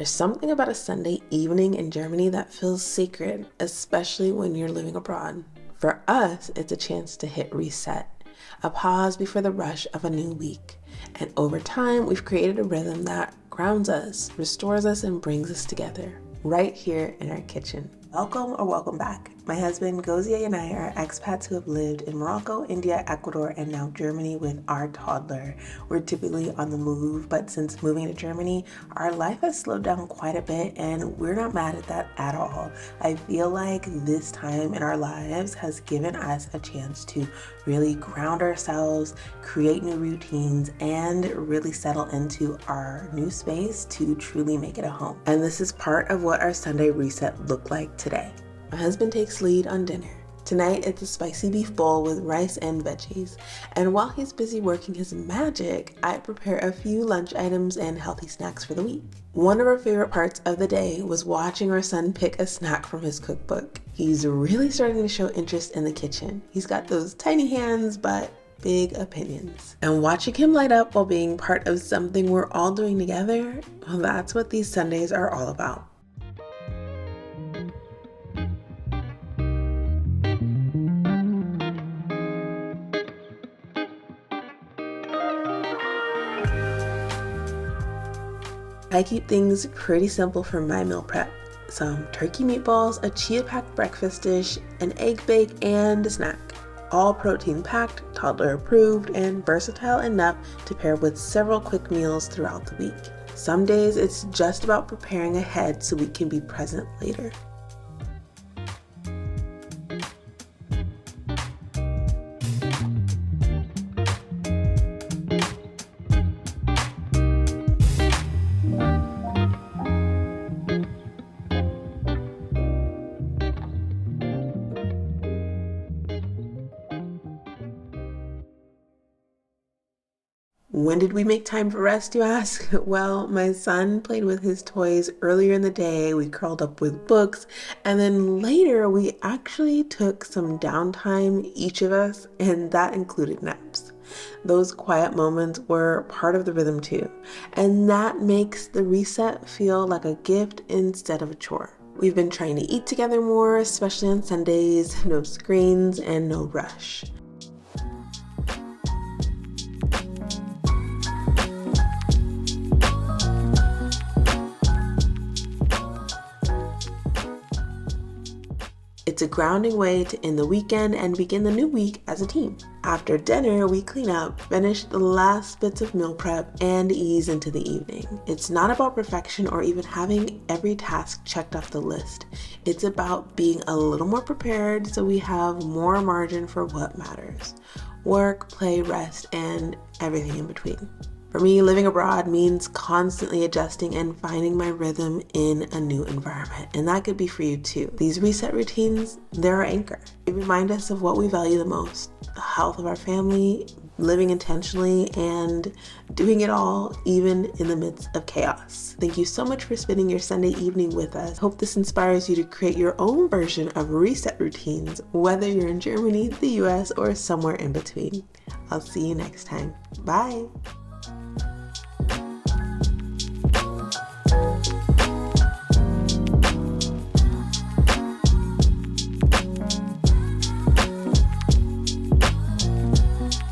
There's something about a Sunday evening in Germany that feels sacred, especially when you're living abroad. For us, it's a chance to hit reset, a pause before the rush of a new week. And over time, we've created a rhythm that grounds us, restores us, and brings us together, right here in our kitchen. Welcome or welcome back. My husband Gozier and I are expats who have lived in Morocco, India, Ecuador, and now Germany with our toddler. We're typically on the move, but since moving to Germany, our life has slowed down quite a bit, and we're not mad at that at all. I feel like this time in our lives has given us a chance to really ground ourselves, create new routines, and really settle into our new space to truly make it a home. And this is part of what our Sunday reset looked like today. My husband takes lead on dinner. Tonight it's a spicy beef bowl with rice and veggies. And while he's busy working his magic, I prepare a few lunch items and healthy snacks for the week. One of our favorite parts of the day was watching our son pick a snack from his cookbook. He's really starting to show interest in the kitchen. He's got those tiny hands, but big opinions. And watching him light up while being part of something we're all doing together, well, that's what these Sundays are all about. I keep things pretty simple for my meal prep. Some turkey meatballs, a chia-packed breakfast dish, an egg bake, and a snack. All protein-packed, toddler-approved, and versatile enough to pair with several quick meals throughout the week. Some days it's just about preparing ahead so we can be present later. When did we make time for rest, you ask? Well, my son played with his toys earlier in the day. We curled up with books, and then later we actually took some downtime, each of us, and that included naps. Those quiet moments were part of the rhythm too, and that makes the reset feel like a gift instead of a chore. We've been trying to eat together more, especially on Sundays, no screens and no rush. It's a grounding way to end the weekend and begin the new week as a team. After dinner, we clean up, finish the last bits of meal prep, and ease into the evening. It's not about perfection or even having every task checked off the list. It's about being a little more prepared so we have more margin for what matters. Work, play, rest, and everything in between. For me, living abroad means constantly adjusting and finding my rhythm in a new environment. And that could be for you too. These reset routines, they're our anchor. They remind us of what we value the most, the health of our family, living intentionally, and doing it all even in the midst of chaos. Thank you so much for spending your Sunday evening with us. Hope this inspires you to create your own version of reset routines, whether you're in Germany, the US, or somewhere in between. I'll see you next time. Bye.